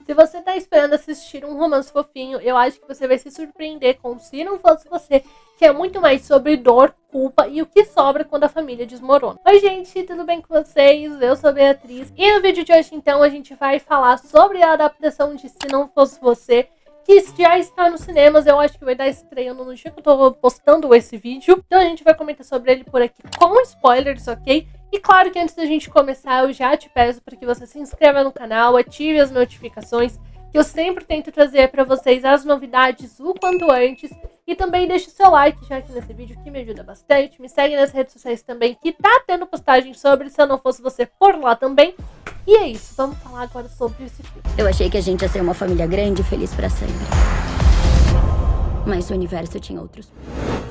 Se você tá esperando assistir um romance fofinho, eu acho que você vai se surpreender com Se Não Fosse Você, que é muito mais sobre dor, culpa e o que sobra quando a família desmorona. Oi gente, tudo bem com vocês? Eu sou a Beatriz e no vídeo de hoje então a gente vai falar sobre a adaptação de Se Não Fosse Você, que já está nos cinemas. Eu acho que vai dar estreia no dia que eu tô postando esse vídeo. Então a gente vai comentar sobre ele por aqui com spoilers, ok? E claro que antes da gente começar, eu já te peço para que você se inscreva no canal, ative as notificações, que eu sempre tento trazer para vocês as novidades o quanto antes. E também deixe o seu like já aqui nesse vídeo, que me ajuda bastante. Me segue nas redes sociais também, que tá tendo postagem sobre Se Eu Não Fosse Você por lá também. E é isso, vamos falar agora sobre esse filme. Eu achei que a gente ia ser uma família grande e feliz pra sempre. Mas o universo tinha outros.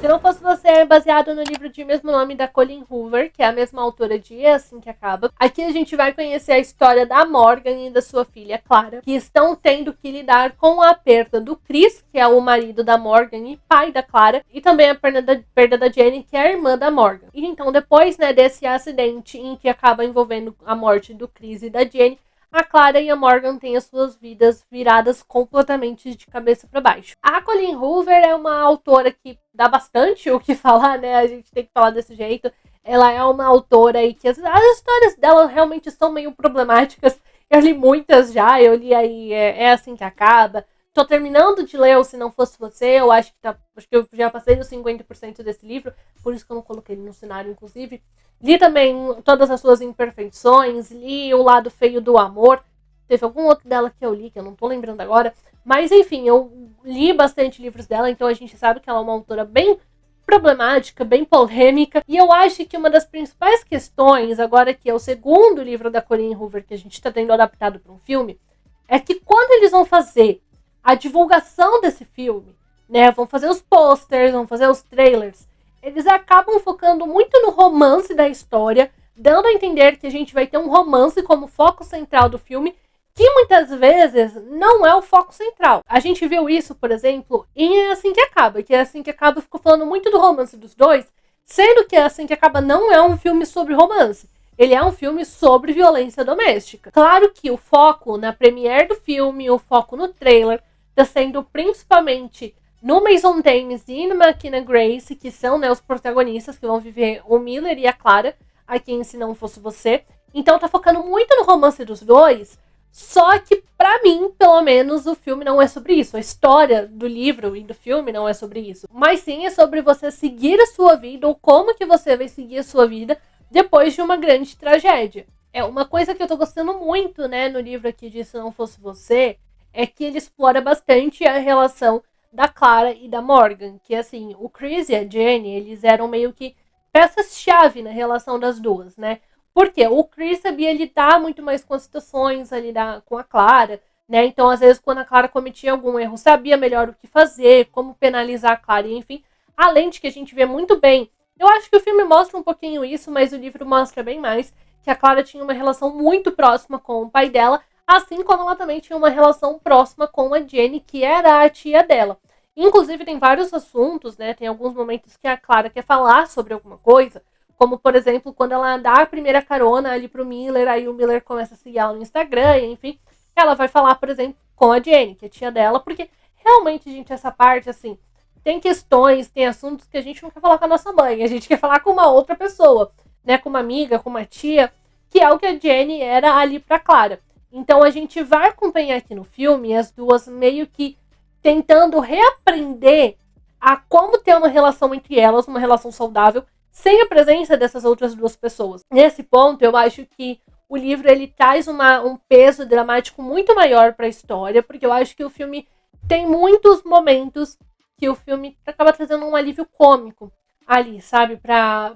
Se Não Fosse Você é baseado no livro de mesmo nome da Colleen Hoover, que é a mesma autora de É Assim Que Acaba. Aqui a gente vai conhecer a história da Morgan e da sua filha Clara, que estão tendo que lidar com a perda do Chris, que é o marido da Morgan e pai da Clara, e também a perda da Jenny, que é a irmã da Morgan. E então depois, desse acidente em que acaba envolvendo a morte do Chris e da Jenny, a Clara e a Morgan têm as suas vidas viradas completamente de cabeça para baixo. A Colleen Hoover é uma autora que dá bastante o que falar, né? A gente tem que falar desse jeito. Ela é uma autora aí que as histórias dela realmente são meio problemáticas. Eu li muitas já, eu li aí É Assim Que Acaba. Tô terminando de ler o Se Não Fosse Você, acho que eu já passei dos 50% desse livro, por isso que eu não coloquei ele no cenário, inclusive. Li também Todas as Suas Imperfeições, li O Lado Feio do Amor, teve algum outro dela que eu li, que eu não tô lembrando agora, mas enfim, eu li bastante livros dela, então a gente sabe que ela é uma autora bem problemática, bem polêmica, e eu acho que uma das principais questões, agora que é o segundo livro da Colleen Hoover que a gente tá tendo adaptado para um filme, é que quando eles vão fazer a divulgação desse filme, né, vão fazer os posters, vão fazer os trailers, eles acabam focando muito no romance da história, dando a entender que a gente vai ter um romance como foco central do filme, que muitas vezes não é o foco central. A gente viu isso, por exemplo, em É Assim Que Acaba, que É Assim Que Acaba ficou falando muito do romance dos dois, sendo que É Assim Que Acaba não é um filme sobre romance. Ele é um filme sobre violência doméstica. Claro que o foco na premiere do filme, o foco no trailer, está sendo principalmente no Mason Thames e no McKenna Grace, que são, os protagonistas que vão viver o Miller e a Clara, aqui em Se Não Fosse Você. Então tá focando muito no romance dos dois, só que pra mim, pelo menos, o filme não é sobre isso. A história do livro e do filme não é sobre isso. Mas sim é sobre você seguir a sua vida, ou como que você vai seguir a sua vida depois de uma grande tragédia. É uma coisa que eu tô gostando muito, no livro aqui de Se Não Fosse Você, é que ele explora bastante a relação da Clara e da Morgan, que assim, o Chris e a Jenny, eles eram meio que peças-chave na relação das duas, né? Porque o Chris sabia lidar muito mais com as situações ali com a Clara, né? Então, às vezes, quando a Clara cometia algum erro, sabia melhor o que fazer, como penalizar a Clara, enfim. Além de que a gente vê muito bem, eu acho que o filme mostra um pouquinho isso, mas o livro mostra bem mais, que a Clara tinha uma relação muito próxima com o pai dela, assim como ela também tinha uma relação próxima com a Jenny, que era a tia dela. Inclusive, tem vários assuntos, né? Tem alguns momentos que a Clara quer falar sobre alguma coisa, como, por exemplo, quando ela dá a primeira carona ali pro Miller, aí o Miller começa a seguir ela no Instagram, enfim. Ela vai falar, por exemplo, com a Jenny, que é tia dela, porque realmente, gente, essa parte, assim, tem questões, tem assuntos que a gente não quer falar com a nossa mãe, a gente quer falar com uma outra pessoa, né? Com uma amiga, com uma tia, que é o que a Jenny era ali pra Clara. Então a gente vai acompanhar aqui no filme as duas meio que tentando reaprender a como ter uma relação entre elas, uma relação saudável, sem a presença dessas outras duas pessoas. Nesse ponto, eu acho que o livro ele traz um peso dramático muito maior para a história, porque eu acho que o filme tem muitos momentos que o filme acaba trazendo um alívio cômico ali, sabe, para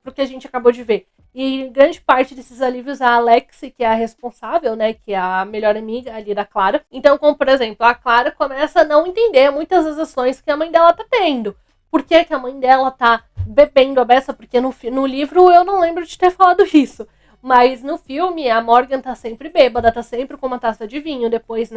o que a gente acabou de ver. E grande parte desses alívios a Alex, que é a responsável, né, que é a melhor amiga ali da Clara. Então, como por exemplo, a Clara começa a não entender muitas das ações que a mãe dela tá tendo. Por que a mãe dela tá bebendo a beça? Porque no livro eu não lembro de ter falado isso. Mas no filme a Morgan tá sempre bêbada, tá sempre com uma taça de vinho. Depois,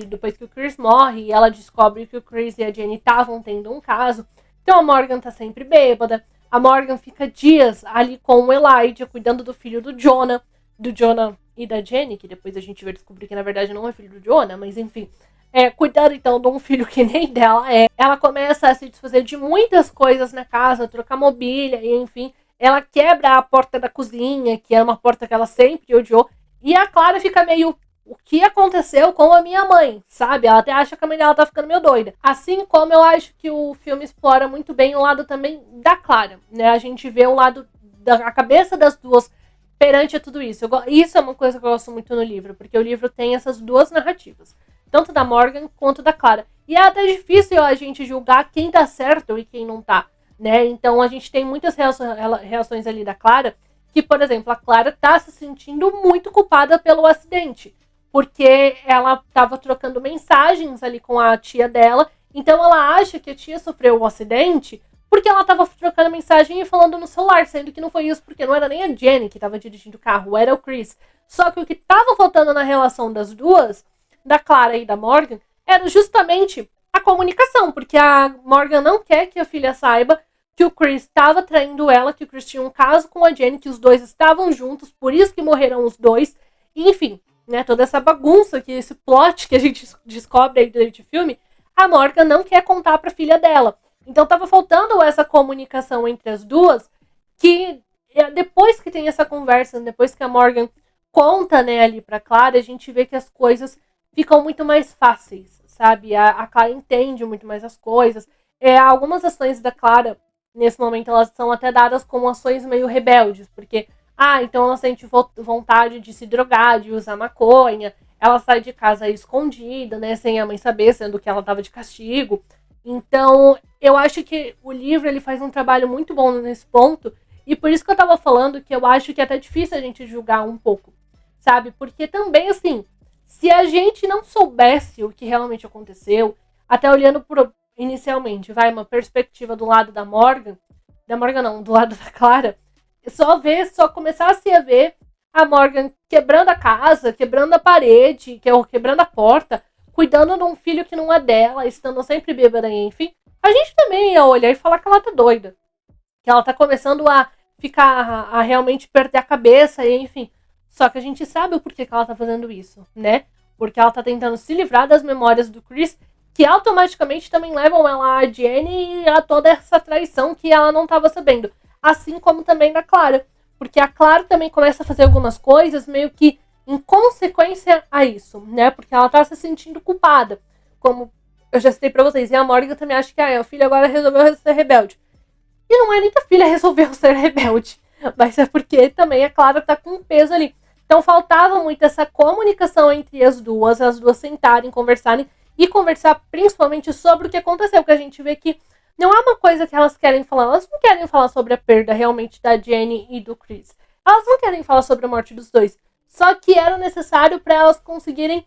depois que o Chris morre, ela descobre que o Chris e a Jenny estavam tendo um caso. Então a Morgan tá sempre bêbada. A Morgan fica dias ali com o Elijah, cuidando do filho do Jonah e da Jenny, que depois a gente vai descobrir que na verdade não é filho do Jonah, mas enfim. Cuidando então de um filho que nem dela é. Ela começa a se desfazer de muitas coisas na casa, trocar mobília, e enfim. Ela quebra a porta da cozinha, que era uma porta que ela sempre odiou. E a Clara fica meio... O que aconteceu com a minha mãe, sabe? Ela até acha que a mãe dela tá ficando meio doida. Assim como eu acho que o filme explora muito bem o lado também da Clara, né? A gente vê o lado da cabeça das duas perante a tudo isso. Isso é uma coisa que eu gosto muito no livro, porque o livro tem essas duas narrativas. Tanto da Morgan quanto da Clara. E é até difícil a gente julgar quem tá certo e quem não tá, né? Então a gente tem muitas reações ali da Clara, que, por exemplo, a Clara tá se sentindo muito culpada pelo acidente. Porque ela estava trocando mensagens ali com a tia dela. Então ela acha que a tia sofreu um acidente porque ela estava trocando mensagem e falando no celular. Sendo que não foi isso, porque não era nem a Jenny que estava dirigindo o carro, era o Chris. Só que o que estava faltando na relação das duas, da Clara e da Morgan, era justamente a comunicação. Porque a Morgan não quer que a filha saiba que o Chris estava traindo ela, que o Chris tinha um caso com a Jenny, que os dois estavam juntos, por isso que morreram os dois. E, enfim... Né, toda essa bagunça, esse plot que a gente descobre aí durante o filme, a Morgan não quer contar pra filha dela. Então tava faltando essa comunicação entre as duas, que depois que tem essa conversa, depois que a Morgan conta, né, ali pra Clara, a gente vê que as coisas ficam muito mais fáceis, sabe? A Clara entende muito mais as coisas. Algumas ações da Clara, nesse momento, elas são até dadas como ações meio rebeldes, porque... então ela sente vontade de se drogar, de usar maconha. Ela sai de casa escondida, né? Sem a mãe saber, sendo que ela estava de castigo. Então, eu acho que o livro ele faz um trabalho muito bom nesse ponto. E por isso que eu estava falando que eu acho que é até difícil a gente julgar um pouco, sabe? Porque também, assim, se a gente não soubesse o que realmente aconteceu, até olhando inicialmente, uma perspectiva do lado da Morgan não, do lado da Clara... Só começasse a ver a Morgan quebrando a casa, quebrando a parede, quebrando a porta, cuidando de um filho que não é dela, estando sempre bêbada, enfim, a gente também ia olhar e falar que ela tá doida. Que ela tá começando a a realmente perder a cabeça, enfim. Só que a gente sabe o porquê que ela tá fazendo isso, né? Porque ela tá tentando se livrar das memórias do Chris, que automaticamente também levam ela a Jenny e a toda essa traição que ela não tava sabendo. Assim como também da Clara. Porque a Clara também começa a fazer algumas coisas meio que em consequência a isso, né? Porque ela tá se sentindo culpada. Como eu já citei pra vocês. E a Morgan também acha que a filha agora resolveu ser rebelde. E não é nem que a filha resolveu ser rebelde. Mas é porque também a Clara tá com um peso ali. Então faltava muito essa comunicação entre as duas sentarem, conversarem. E conversar principalmente sobre o que aconteceu. Porque a gente vê que não é uma coisa que elas querem falar. Elas não querem falar sobre a perda realmente da Jenny e do Chris. Elas não querem falar sobre a morte dos dois. Só que era necessário para elas conseguirem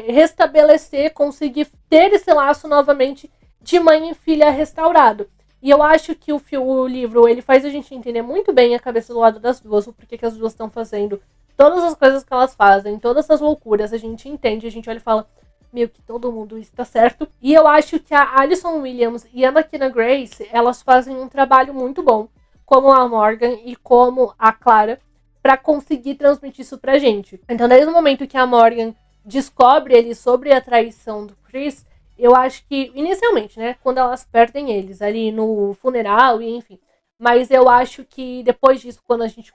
restabelecer, conseguir ter esse laço novamente de mãe e filha restaurado. E eu acho que o livro ele faz a gente entender muito bem a cabeça do lado das duas, o porquê que as duas estão fazendo todas as coisas que elas fazem, todas essas loucuras. A gente entende, a gente olha e fala... meio que todo mundo está certo. E eu acho que a Alison Williams e a McKenna Grace, elas fazem um trabalho muito bom, como a Morgan e como a Clara, para conseguir transmitir isso pra gente. Então, desde o momento que a Morgan descobre ali sobre a traição do Chris, eu acho que, inicialmente, né, quando elas perdem eles ali no funeral e enfim, mas eu acho que depois disso,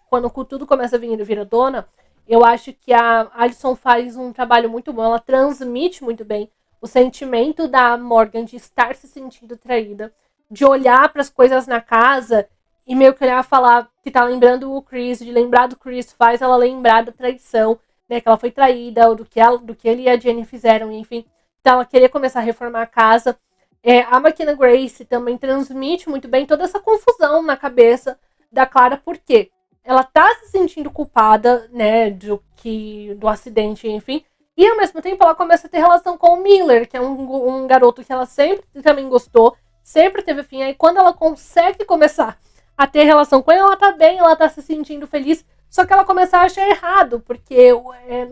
quando tudo começa a vir à tona, eu acho que a Alison faz um trabalho muito bom. Ela transmite muito bem o sentimento da Morgan de estar se sentindo traída, de olhar para as coisas na casa e meio que olhar e falar que tá lembrando o Chris, de lembrar do Chris, faz ela lembrar da traição, né, que ela foi traída, do que ele e a Jenny fizeram, enfim. Então ela queria começar a reformar a casa. A McKenna Grace também transmite muito bem toda essa confusão na cabeça da Clara, por quê? Ela tá se sentindo culpada, né, do acidente, enfim. E ao mesmo tempo ela começa a ter relação com o Miller, que é um garoto que ela sempre também gostou, sempre teve fim. Aí quando ela consegue começar a ter relação com ele, ela tá bem, ela tá se sentindo feliz. Só que ela começa a achar errado, porque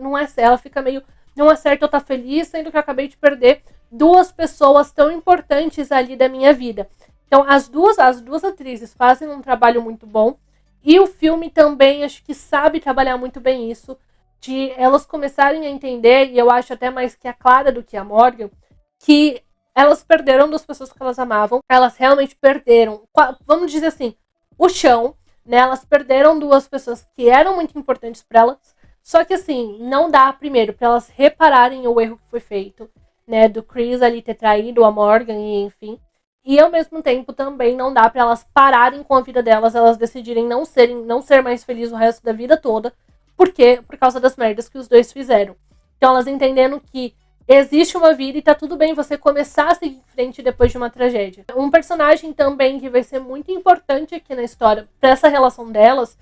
não é certo, ela fica meio... Não é certo eu estar feliz, sendo que eu acabei de perder duas pessoas tão importantes ali da minha vida. Então as duas atrizes fazem um trabalho muito bom. E o filme também, acho que sabe trabalhar muito bem isso. de elas começarem a entender, e eu acho até mais que a Clara do que a Morgan, que elas perderam duas pessoas que elas amavam, elas realmente perderam, vamos dizer assim, o chão, né? Elas perderam duas pessoas que eram muito importantes para elas, só que assim, não dá primeiro para elas repararem o erro que foi feito, né? Do Chris ali ter traído a Morgan e enfim. E ao mesmo tempo também não dá para elas pararem com a vida delas, elas decidirem não ser mais felizes o resto da vida toda, por causa das merdas que os dois fizeram. Então elas entendendo que existe uma vida e tá tudo bem você começar a seguir em frente depois de uma tragédia. Um personagem também que vai ser muito importante aqui na história para essa relação delas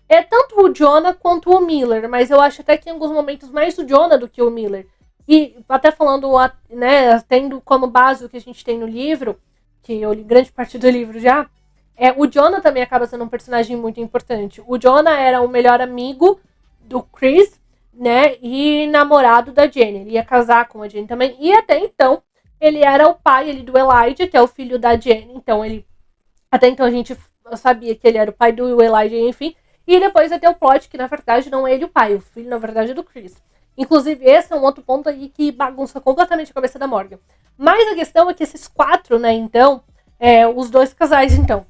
é tanto o Jonah quanto o Miller, mas eu acho até que em alguns momentos mais o Jonah do que o Miller. E até falando, né, tendo como base o que a gente tem no livro, que eu li grande parte do livro já, o Jonah também acaba sendo um personagem muito importante. O Jonah era o melhor amigo do Chris, né, e namorado da Jenny. Ele ia casar com a Jenny também. E até então, ele era o pai do Elijah, que é o filho da Jenny. Então, até então a gente sabia que ele era o pai do Elijah, enfim. E depois vai ter o plot que, na verdade, não é ele o pai. O filho, na verdade, é do Chris. Inclusive, esse é um outro ponto aí que bagunça completamente a cabeça da Morgan. Mas a questão é que esses quatro, né, então, os dois casais, então,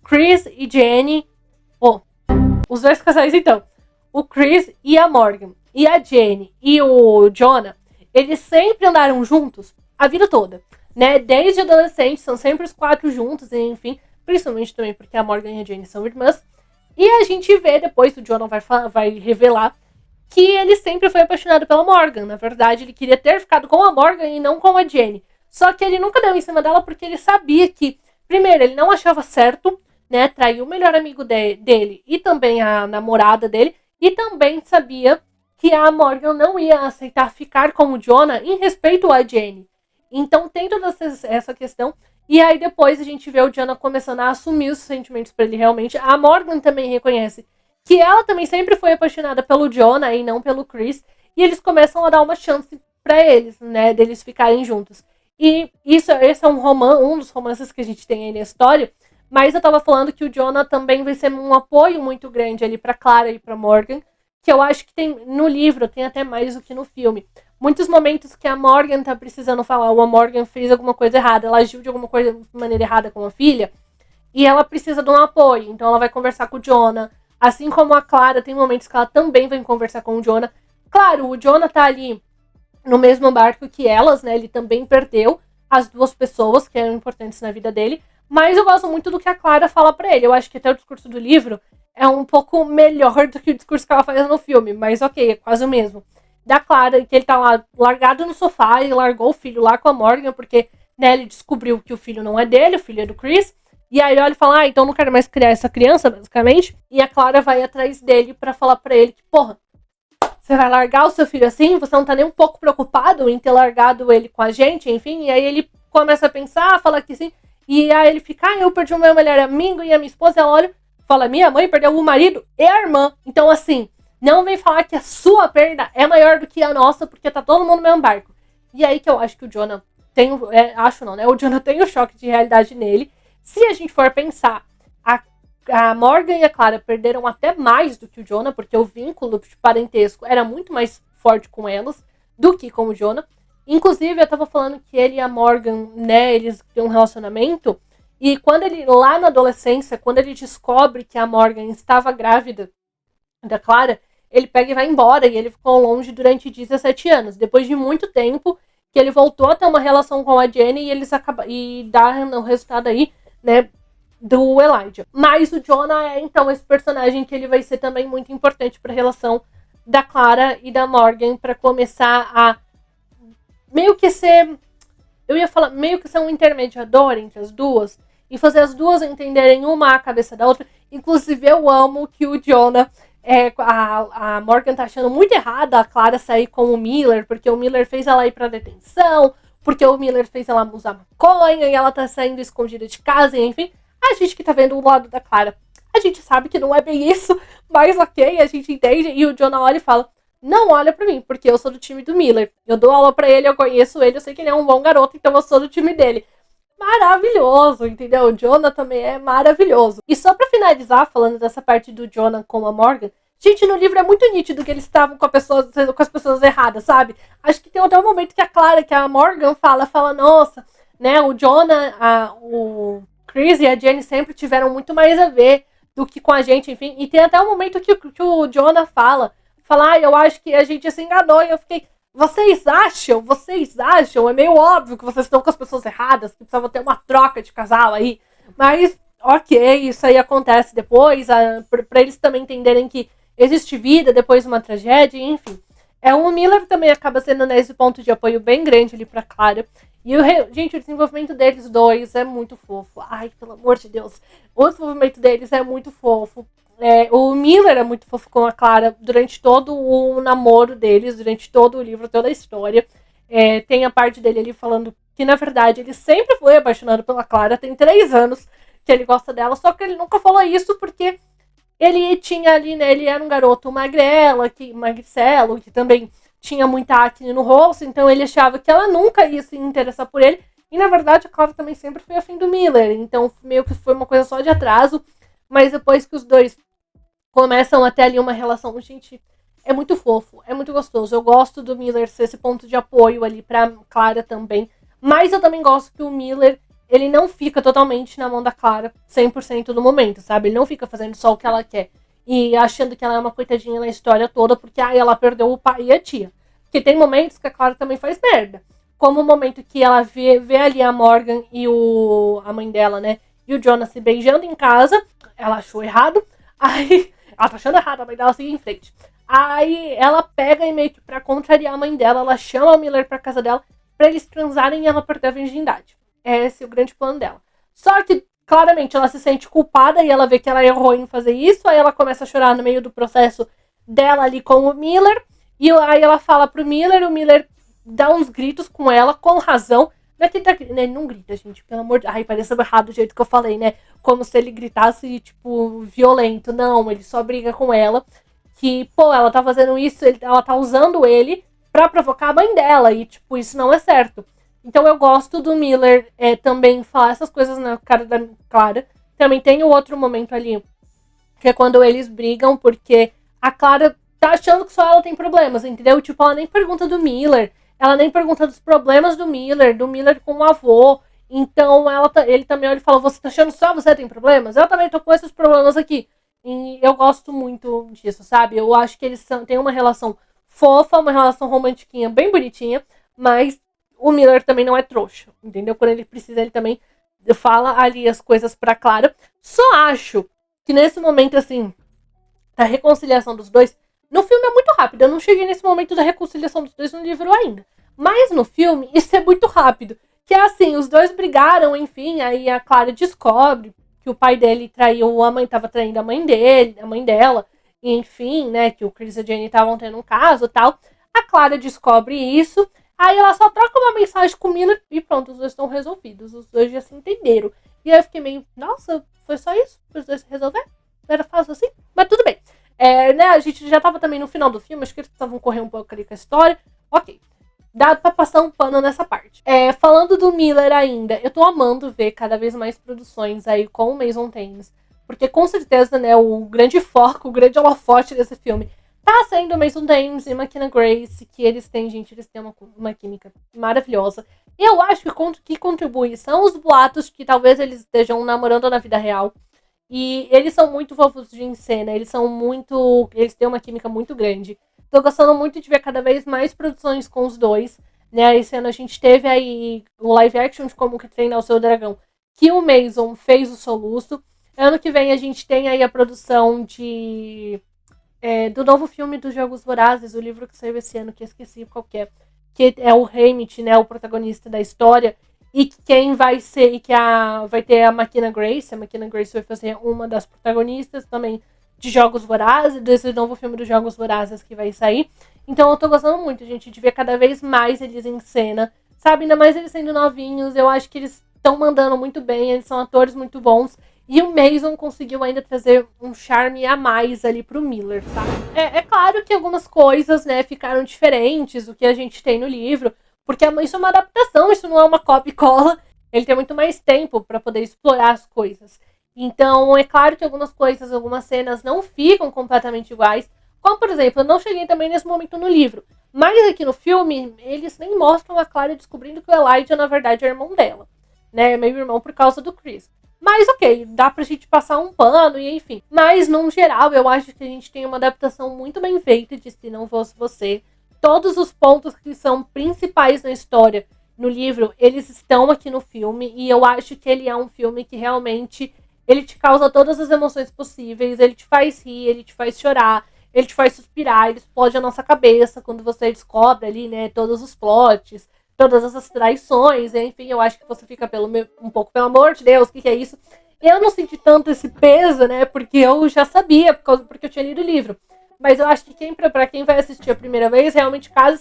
Chris e Jenny, os dois casais, então, o Chris e a Morgan, e a Jenny e o Jonah, eles sempre andaram juntos a vida toda, né, desde adolescentes, são sempre os quatro juntos, enfim, principalmente também porque a Morgan e a Jenny são irmãs, e a gente vê depois, o Jonah vai revelar, que ele sempre foi apaixonado pela Morgan. Na verdade, ele queria ter ficado com a Morgan e não com a Jenny. Só que ele nunca deu em cima dela porque ele sabia que, primeiro, ele não achava certo, né, trair o melhor amigo dele e também a namorada dele, e também sabia que a Morgan não ia aceitar ficar com o Jonah em respeito à Jenny. Então tem toda essa questão. E aí depois a gente vê o Jonah começando a assumir os sentimentos pra ele realmente. A Morgan também reconhece que ela também sempre foi apaixonada pelo Jonah e não pelo Chris, e eles começam a dar uma chance pra eles, né, deles ficarem juntos. E esse é um dos romances que a gente tem aí na história, mas eu tava falando que o Jonah também vai ser um apoio muito grande ali pra Clara e pra Morgan, que eu acho que tem no livro, tem até mais do que no filme. Muitos momentos que a Morgan tá precisando falar, ou a Morgan fez alguma coisa errada, ela agiu de alguma coisa de maneira errada com a filha, e ela precisa de um apoio, então ela vai conversar com o Jonah. Assim como a Clara, tem momentos que ela também vai conversar com o Jonah. Claro, o Jonah tá ali no mesmo barco que elas, né? Ele também perdeu as duas pessoas que eram importantes na vida dele. Mas eu gosto muito do que a Clara fala pra ele. Eu acho que até o discurso do livro é um pouco melhor do que o discurso que ela faz no filme. Mas ok, é quase o mesmo. Da Clara, que ele tá lá largado no sofá e largou o filho lá com a Morgan, porque, né, ele descobriu que o filho não é dele, o filho é do Chris. E aí ele olha e fala, então não quero mais criar essa criança, basicamente. E a Clara vai atrás dele pra falar pra ele que, porra, você vai largar o seu filho assim? Você não tá nem um pouco preocupado em ter largado ele com a gente, enfim. E aí ele começa a pensar, fala que sim. E aí ele fica, eu perdi o meu melhor amigo e a minha esposa, ela olha, fala, minha mãe perdeu o marido e a irmã. Então assim, não vem falar que a sua perda é maior do que a nossa, porque tá todo mundo no mesmo barco. E aí que eu acho que o Jonah tem, o Jonah tem um choque de realidade nele. Se a gente for pensar, a Morgan e a Clara perderam até mais do que o Jonah, porque o vínculo de parentesco era muito mais forte com elas do que com o Jonah. Inclusive, eu tava falando que ele e a Morgan, né, eles têm um relacionamento, e quando ele, lá na adolescência, quando ele descobre que a Morgan estava grávida da Clara, ele pega e vai embora, e ele ficou longe durante 17 anos. Depois de muito tempo, que ele voltou a ter uma relação com a Jenny, e eles dá o resultado aí, né, do Elijah. Mas o Jonah é, então, esse personagem que ele vai ser também muito importante para a relação da Clara e da Morgan, para começar a meio que ser um intermediador entre as duas, e fazer as duas entenderem uma a cabeça da outra. Inclusive, eu amo que o Jonah, a Morgan tá achando muito errada a Clara sair com o Miller, porque o Miller fez ela ir pra detenção, porque o Miller fez ela usar maconha e ela tá saindo escondida de casa, enfim. A gente que tá vendo o lado da Clara, a gente sabe que não é bem isso, mas ok, a gente entende. E o Jonah olha e fala, não olha pra mim, porque eu sou do time do Miller. Eu dou aula pra ele, eu conheço ele, eu sei que ele é um bom garoto, então eu sou do time dele. Maravilhoso, entendeu? O Jonah também é maravilhoso. E só pra finalizar, falando dessa parte do Jonah com a Morgan, Gente, no livro é muito nítido que eles estavam com as pessoas erradas, sabe? Acho que tem até um momento que a Clara, que a Morgan fala, nossa, né, o Jonah, o Chris e a Jenny sempre tiveram muito mais a ver do que com a gente, enfim. E tem até um momento que o Jonah fala, eu acho que a gente se enganou. E eu fiquei, vocês acham? É meio óbvio que vocês estão com as pessoas erradas, que precisava ter uma troca de casal aí. Mas, ok, isso aí acontece depois, pra eles também entenderem que existe vida depois de uma tragédia, enfim. O Miller também acaba sendo nesse ponto de apoio bem grande ali pra Clara. E, gente, o desenvolvimento deles dois é muito fofo. Ai, pelo amor de Deus. O desenvolvimento deles é muito fofo. O Miller é muito fofo com a Clara durante todo o namoro deles, durante todo o livro, toda a história. Tem a parte dele ali falando que, na verdade, ele sempre foi apaixonado pela Clara. Tem 3 anos que ele gosta dela, só que ele nunca falou isso porque ele tinha ali, né, ele era um garoto magricelo, que também tinha muita acne no rosto, então ele achava que ela nunca ia se interessar por ele. E, na verdade, a Clara também sempre foi afim do Miller, então meio que foi uma coisa só de atraso. Mas depois que os dois começam a ter ali uma relação, gente, é muito fofo, é muito gostoso. Eu gosto do Miller ser esse ponto de apoio ali pra Clara também. Mas eu também gosto que o Miller, ele não fica totalmente na mão da Clara 100% do momento, sabe? Ele não fica fazendo só o que ela quer e achando que ela é uma coitadinha na história toda porque ela perdeu o pai e a tia. Porque tem momentos que a Clara também faz merda. Como o momento que ela vê ali a Morgan e a mãe dela, né? E o Jonah se beijando em casa. Ela achou errado. Aí ela tá achando errado, a mãe dela sigue em frente. Aí ela pega e meio que pra contrariar a mãe dela, ela chama a Miller pra casa dela pra eles transarem e ela perder a virgindade. Esse é o grande plano dela. Só que, claramente, ela se sente culpada e ela vê que ela errou em fazer isso. Aí ela começa a chorar no meio do processo dela ali com o Miller. E aí ela fala pro Miller, o Miller dá uns gritos com ela, com razão. Ele não grita, gente, pelo amor de Deus. Ai, parece errado do jeito que eu falei, né? Como se ele gritasse, tipo, violento. Não, ele só briga com ela. Que, ela tá fazendo isso, ela tá usando ele pra provocar a mãe dela. E, tipo, isso não é certo. Então eu gosto do Miller também falar essas coisas na cara da Clara. Também tem o outro momento ali, que é quando eles brigam, porque a Clara tá achando que só ela tem problemas, entendeu? Tipo, ela nem pergunta do Miller, ela nem pergunta dos problemas do Miller com o avô. Então ele também olha e fala, você tá achando só você tem problemas? Eu também tô com esses problemas aqui. E eu gosto muito disso, sabe? Eu acho que eles têm uma relação fofa, uma relação romantiquinha, bem bonitinha, mas o Miller também não é trouxa, entendeu? Quando ele precisa, ele também fala ali as coisas pra Clara. Só acho que nesse momento, assim, da reconciliação dos dois, no filme é muito rápido. Eu não cheguei nesse momento da reconciliação dos dois no livro ainda. Mas no filme, isso é muito rápido. Que é assim, os dois brigaram, enfim, aí a Clara descobre que o pai dele traiu, a mãe tava traindo a mãe dela, e enfim, né, que o Chris e a Jenny estavam tendo um caso e tal. A Clara descobre isso. Aí ela só troca uma mensagem com o Miller e pronto, os dois estão resolvidos. Os dois já se entenderam. E aí eu fiquei meio, nossa, foi só isso? Os dois se resolveram? Não era fácil assim? Mas tudo bem. Né, a gente já tava também no final do filme, acho que eles precisavam correr um pouco ali com a história. Ok. Dá pra passar um pano nessa parte. Falando do Miller ainda, eu tô amando ver cada vez mais produções aí com o Mason Thames. Porque com certeza, né, o grande foco, o grande holofote desse filme tá sendo o Mason Thames e McKenna Grace, que eles têm, gente, eles têm uma química maravilhosa. Eu acho que contribui são os boatos que talvez eles estejam namorando na vida real. E eles são muito fofos de cena, eles têm uma química muito grande. Tô gostando muito de ver cada vez mais produções com os dois, né? Esse ano a gente teve aí o live action de Como que Treinar o Seu Dragão, que o Mason fez o soluço. Ano que vem a gente tem aí a produção do novo filme dos Jogos Vorazes, o livro que saiu esse ano, que eu esqueci qual que é o Haymitch, né, o protagonista da história, e que quem vai ser, e que vai ter a McKenna Grace vai fazer uma das protagonistas também de Jogos Vorazes, desse novo filme dos Jogos Vorazes que vai sair. Então eu tô gostando muito, gente, de ver cada vez mais eles em cena, sabe, ainda mais eles sendo novinhos, eu acho que eles estão mandando muito bem, eles são atores muito bons. E o Mason conseguiu ainda trazer um charme a mais ali pro Miller, sabe? É claro que algumas coisas, né, ficaram diferentes do que a gente tem no livro, porque isso é uma adaptação, isso não é uma copia e cola. Ele tem muito mais tempo para poder explorar as coisas. Então, é claro que algumas coisas, algumas cenas não ficam completamente iguais. Como, por exemplo, eu não cheguei também nesse momento no livro. Mas aqui no filme, eles nem mostram a Clara descobrindo que o Elijah, na verdade, é irmão dela. Né? É meio irmão por causa do Chris. Mas ok, dá pra gente passar um pano e enfim. Mas, no geral, eu acho que a gente tem uma adaptação muito bem feita de Se Não Fosse Você. Todos os pontos que são principais na história, no livro, eles estão aqui no filme. E eu acho que ele é um filme que realmente... ele te causa todas as emoções possíveis. Ele te faz rir, ele te faz chorar. Ele te faz suspirar, ele explode a nossa cabeça quando você descobre ali, né, todos os plots, todas essas traições, enfim, eu acho que você fica um pouco, pelo amor de Deus, o que é isso? Eu não senti tanto esse peso, né, porque eu já sabia, porque eu tinha lido o livro. Mas eu acho que pra quem vai assistir a primeira vez, realmente causa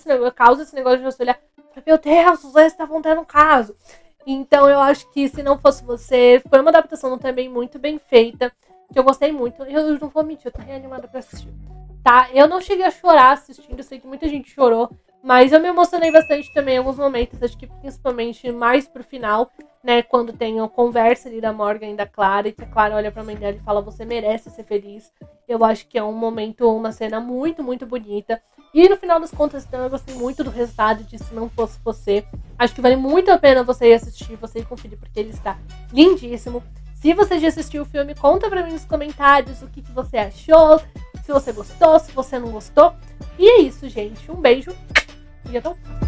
esse negócio de você olhar, meu Deus, os dois estavam tendo um caso. Então eu acho que Se Não Fosse Você, foi uma adaptação também muito bem feita, que eu gostei muito. Eu não vou mentir, eu tô bem animada pra assistir. Tá? Eu não cheguei a chorar assistindo, eu sei que muita gente chorou, mas eu me emocionei bastante também em alguns momentos, acho que principalmente mais pro final, né, quando tem a conversa ali da Morgan e da Clara, e que a Clara olha pra mãe dela e fala, você merece ser feliz. Eu acho que é um momento, uma cena muito, muito bonita. E no final das contas, então, eu gostei muito do resultado de Se Não Fosse Você. Acho que vale muito a pena você ir assistir, você ir conferir, porque ele está lindíssimo. Se você já assistiu o filme, conta pra mim nos comentários o que você achou, se você gostou, se você não gostou. E é isso, gente. Um beijo e até o próximo.